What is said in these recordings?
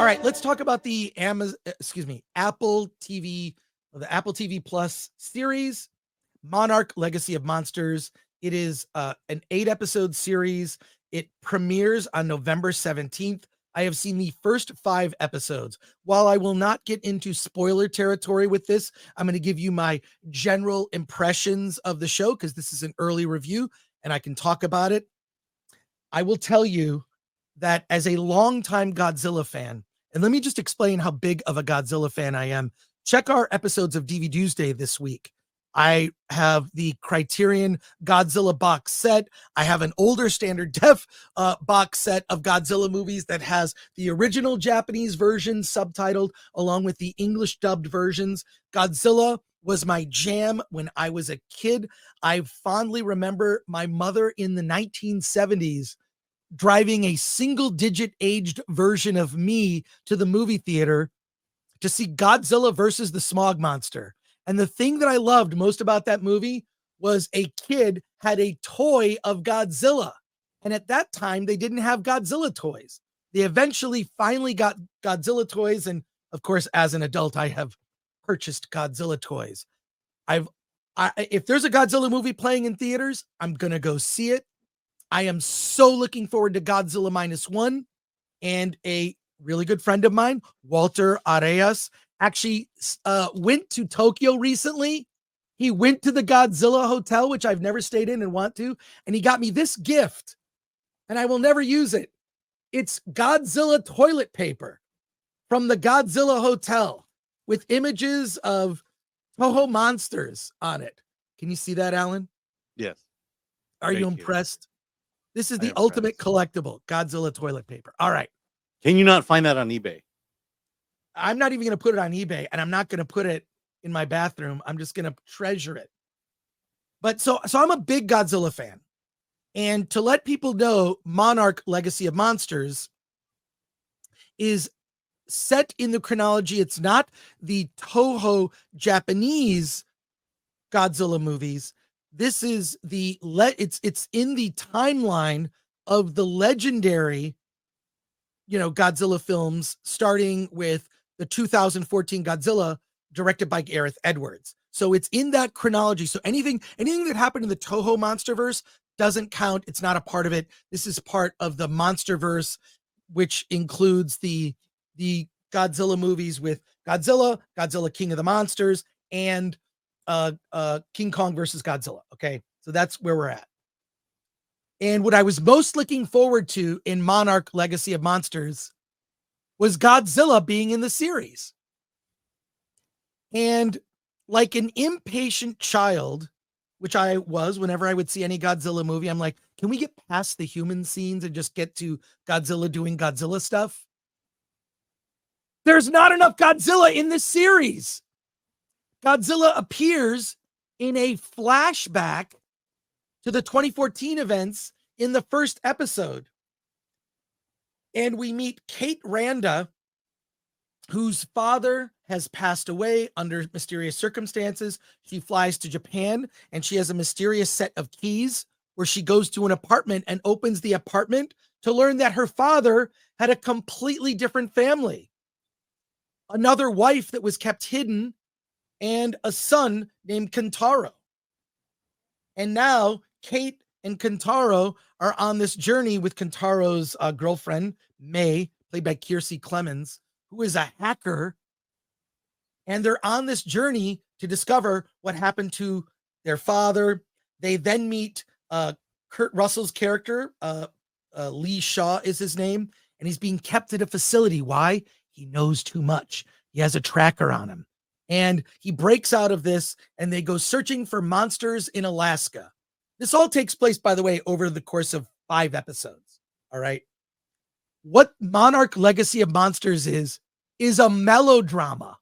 right, let's talk about the Apple TV, the Apple TV Plus series, Monarch: Legacy of Monsters. It is an 8-episode series. It premieres on November 17th. I have seen the first 5 episodes. While I will not get into spoiler territory with this, I'm going to give you my general impressions of the show because this is an early review and I can talk about it. I will tell you that as a longtime Godzilla fan, and let me just explain how big of a Godzilla fan I am. Check our episodes of DVD Tuesday this week. I have the Criterion Godzilla box set. I have an older standard def box set of Godzilla movies that has the original Japanese version subtitled along with the English dubbed versions. Godzilla was my jam when I was a kid. I fondly remember my mother in the 1970s driving a single-digit aged version of me to the movie theater to see Godzilla versus the Smog Monster. And the thing that I loved most about that movie was a kid had a toy of Godzilla. And at that time, they didn't have Godzilla toys. They eventually finally got Godzilla toys. And of course, as an adult, I have purchased Godzilla toys. If there's a Godzilla movie playing in theaters, I'm going to go see it. I am so looking forward to Godzilla -1, and a really good friend of mine, Walter Arias, actually went to Tokyo recently. He went to the Godzilla Hotel, which I've never stayed in and want to, and he got me this gift, and I will never use it. It's Godzilla toilet paper from the Godzilla Hotel with images of Toho monsters on it. Can you see that, Alan? Yes. Are you impressed? This is the ultimate collectible, Godzilla toilet paper. All right. Can you not find that on eBay? I'm not even going to put it on eBay, and I'm not going to put it in my bathroom. I'm just going to treasure it. But so I'm a big Godzilla fan. And to let people know, Monarch: Legacy of Monsters is set in the chronology. It's not the Toho Japanese Godzilla movies. This is it's in the timeline of the legendary, Godzilla films, starting with the 2014 Godzilla directed by Gareth Edwards. So it's in that chronology. So anything that happened in the Toho Monsterverse doesn't count. It's not a part of it. This is part of the Monsterverse, which includes the Godzilla movies with Godzilla King of the Monsters, and King Kong versus Godzilla. Okay, so that's where we're at. And what I was most looking forward to in Monarch: Legacy of Monsters was Godzilla being in the series. And like an impatient child, which I was whenever I would see any Godzilla movie, I'm like, can we get past the human scenes and just get to Godzilla doing Godzilla stuff? There's not enough Godzilla in this series. Godzilla appears in a flashback to the 2014 events in the first episode. And we meet Kate Randa, whose father has passed away under mysterious circumstances. She flies to Japan, and she has a mysterious set of keys where she goes to an apartment and opens the apartment to learn that her father had a completely different family. Another wife that was kept hidden, and a son named Kentaro. And now Kate and Kentaro are on this journey with Kentaro's girlfriend, May, played by Kiersey Clemens, who is a hacker. And they're on this journey to discover what happened to their father. They then meet Kurt Russell's character, Lee Shaw is his name, and he's being kept at a facility. Why? He knows too much. He has a tracker on him. And he breaks out of this, and they go searching for monsters in Alaska. This all takes place, by the way, over the course of 5 episodes. All right. What Monarch: Legacy of Monsters is a melodrama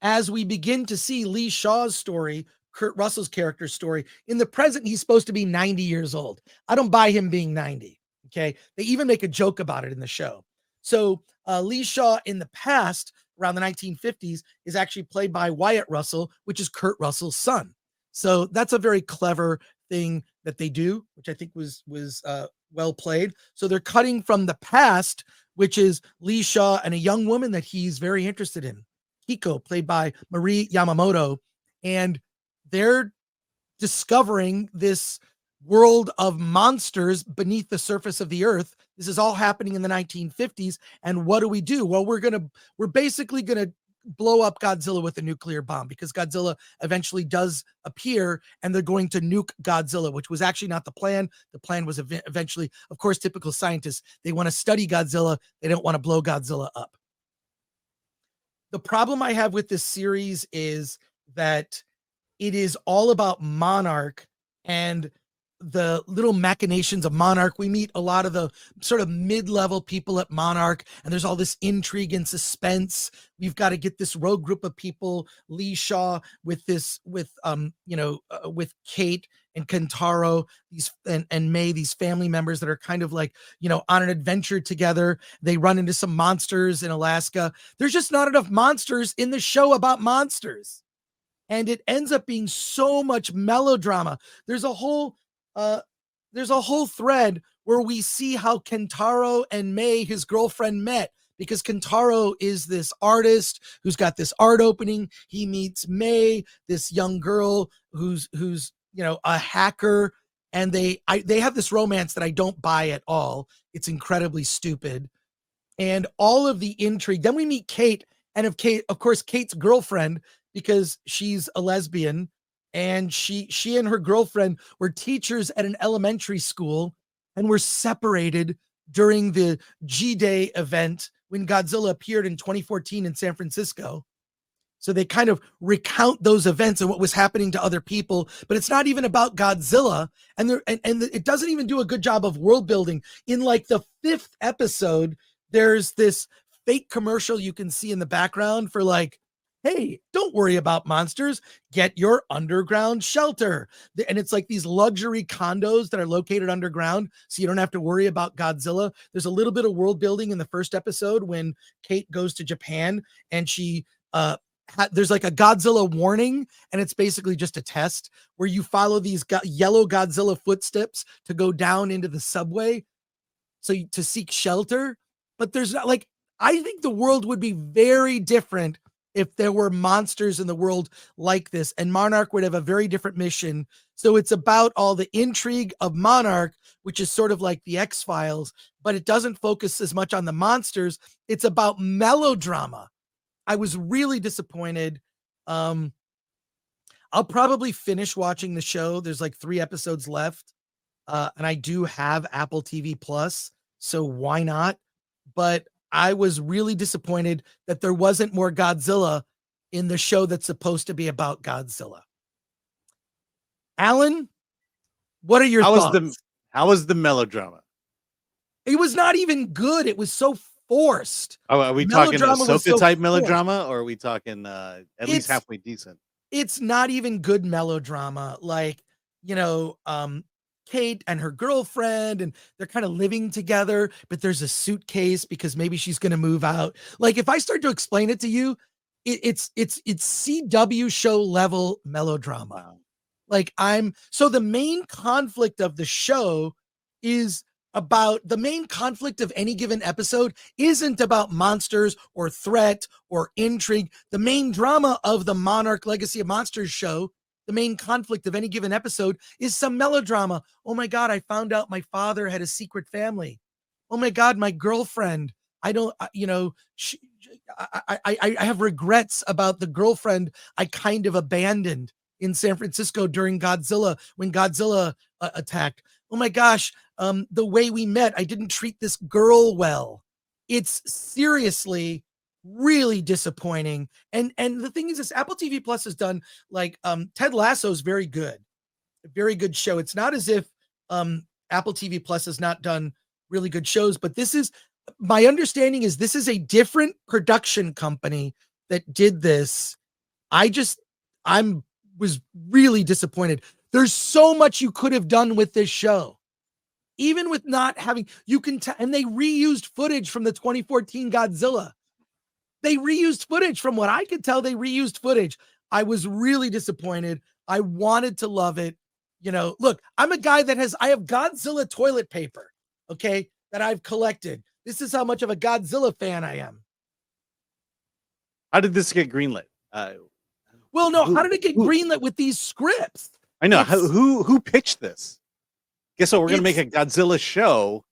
as we begin to see Lee Shaw's story, Kurt Russell's character's story. In the present, he's supposed to be 90 years old. I don't buy him being 90. Okay. They even make a joke about it in the show. So Lee Shaw in the past, around the 1950s, is actually played by Wyatt Russell, which is Kurt Russell's son. So that's a very clever thing that they do, which I think was well played. So they're cutting from the past, which is Lee Shaw and a young woman that he's very interested in, Hiko, played by Marie Yamamoto, and they're discovering this world of monsters beneath the surface of the earth. This is all happening in the 1950s. And what do? Well, we're basically going to blow up Godzilla with a nuclear bomb, because Godzilla eventually does appear and they're going to nuke Godzilla, which was actually not the plan. The plan was eventually, of course, typical scientists, they want to study Godzilla. They don't want to blow Godzilla up. The problem I have with this series is that it is all about Monarch and the little machinations of Monarch. We meet a lot of the sort of mid-level people at Monarch, and there's all this intrigue and suspense. We've got to get this rogue group of people, Lee Shaw with Kate and Kentaro, these and May, these family members that are kind of like, on an adventure together. They run into some monsters in Alaska. There's just not enough monsters in the show about monsters. And it ends up being so much melodrama. There's a whole thread where we see how Kentaro and May, his girlfriend, met, because Kentaro is this artist who's got this art opening. He meets May, this young girl who's a hacker, and they have this romance that I don't buy at all. It's incredibly stupid. And all of the intrigue. Then we meet Kate, and of course, Kate's girlfriend, because she's a lesbian, and she and her girlfriend were teachers at an elementary school and were separated during the G-Day event when Godzilla appeared in 2014 in San Francisco. So they kind of recount those events and what was happening to other people, but it's not even about Godzilla. And it doesn't even do a good job of world building. In like the 5th episode, there's this fake commercial you can see in the background for like, hey, don't worry about monsters, get your underground shelter. And it's like these luxury condos that are located underground, so you don't have to worry about Godzilla. There's a little bit of world building in the first episode when Kate goes to Japan, and she there's like a Godzilla warning, and it's basically just a test where you follow these yellow Godzilla footsteps to go down into the subway, to seek shelter. But there's not, like, I think the world would be very different if there were monsters in the world like this, and Monarch would have a very different mission. So it's about all the intrigue of Monarch, which is sort of like the X-Files, but it doesn't focus as much on the monsters. It's about melodrama. I was really disappointed. I'll probably finish watching the show. There's like 3 episodes left. And I do have Apple TV Plus, so why not? But I was really disappointed that there wasn't more Godzilla in the show that's supposed to be about Godzilla. Alan, what are your thoughts? How was the melodrama? It was not even good. It was so forced. Oh, are we talking Ahsoka type melodrama, or are we talking at least halfway decent? It's not even good melodrama. Like, Kate and her girlfriend, and they're kind of living together, but there's a suitcase because maybe she's going to move out. Like, if I start to explain it to you, it's CW show level melodrama. Wow. Like, so the main conflict of the show is about the main conflict of any given episode isn't about monsters or threat or intrigue. The main drama of the Monarch Legacy of Monsters show, the main conflict of any given episode, is some melodrama. Oh my God, I found out my father had a secret family. Oh my God, my girlfriend. I have regrets about the girlfriend I kind of abandoned in San Francisco during Godzilla, when Godzilla attacked. Oh my gosh, the way we met, I didn't treat this girl well. It's seriously really disappointing. And the thing is, this Apple TV Plus has done, like, Ted Lasso is very good show. It's not as if Apple TV Plus has not done really good shows, but my understanding is this is a different production company that did this. I was really disappointed. There's so much you could have done with this show, even with not having, and they reused footage from the 2014 Godzilla. They reused footage. From what I could tell, they reused footage. I was really disappointed. I wanted to love it. Look, I'm a guy that I have Godzilla toilet paper, okay, that I've collected. This is how much of a Godzilla fan I am. How did this get greenlit? Well, no, how did it get greenlit with these scripts? I know. Who pitched this? Guess what? We're going to make a Godzilla show.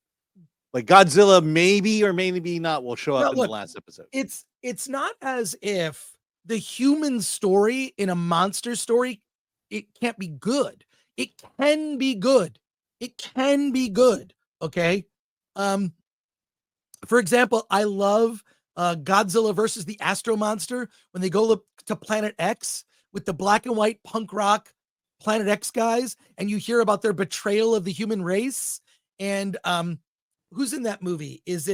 Like Godzilla maybe or maybe not will show up in the last episode. It's not as if the human story in a monster story, it can't be good. It can be good. It can be good. Okay. For example, I love Godzilla versus the Astro Monster when they go to Planet X with the black and white punk rock Planet X guys, and you hear about their betrayal of the human race. And who's in that movie? It's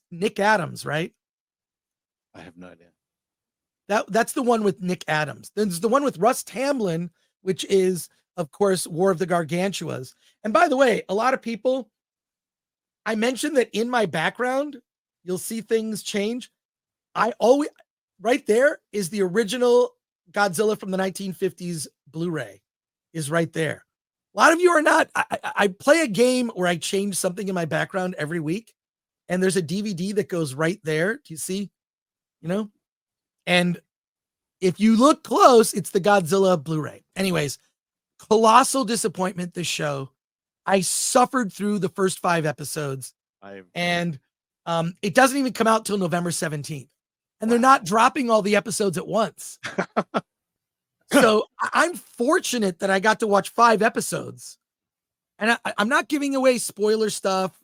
Nick Adams, right? I have no idea. That's the one with Nick Adams. There's the one with Russ Tamblyn, which is, of course, War of the Gargantuas. And by the way, a lot of people, I mentioned that in my background, you'll see things change. Right there is the original Godzilla from the 1950s Blu-ray is right there. A lot of you are not. I play a game where I change something in my background every week, and there's a DVD that goes right there. Do you see? And if you look close, it's the Godzilla Blu-ray. Anyways, colossal disappointment this show. I suffered through the first 5 episodes, and it doesn't even come out till November 17th. And they're not dropping all the episodes at once. So I'm fortunate that I got to watch 5 episodes. And I'm not giving away spoiler stuff,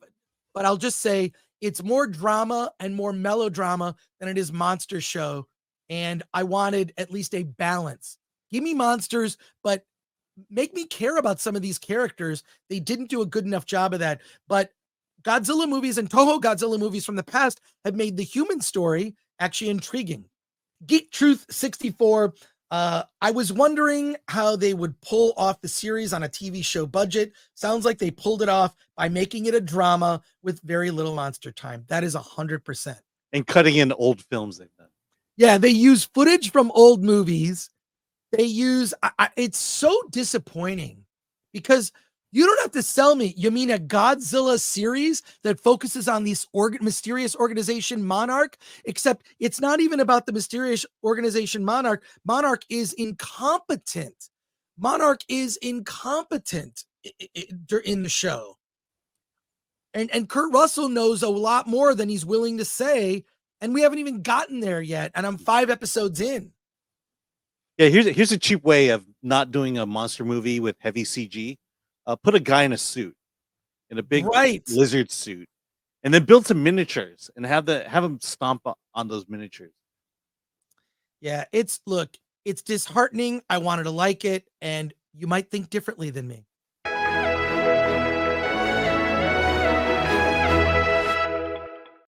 but I'll just say it's more drama and more melodrama than it is monster show. And I wanted at least a balance. Give me monsters, but make me care about some of these characters. They didn't do a good enough job of that. But Godzilla movies and Toho Godzilla movies from the past have made the human story actually intriguing. Geek Truth 64. I was wondering how they would pull off the series on a TV show budget. Sounds like they pulled it off by making it a drama with very little monster time. That is 100%. And cutting in old films they've done. Yeah, they use footage from old movies. They use, it's so disappointing because you don't have to sell me. You mean a Godzilla series that focuses on this mysterious organization Monarch, except it's not even about the mysterious organization Monarch. Monarch is incompetent. Monarch is incompetent in the show. And Kurt Russell knows a lot more than he's willing to say, and we haven't even gotten there yet, and I'm 5 episodes in. Yeah, here's a cheap way of not doing a monster movie with heavy CG. Put a guy in a suit, in a big lizard suit, and then build some miniatures and have him stomp on those miniatures. Yeah, it's disheartening. I wanted to like it, and you might think differently than me.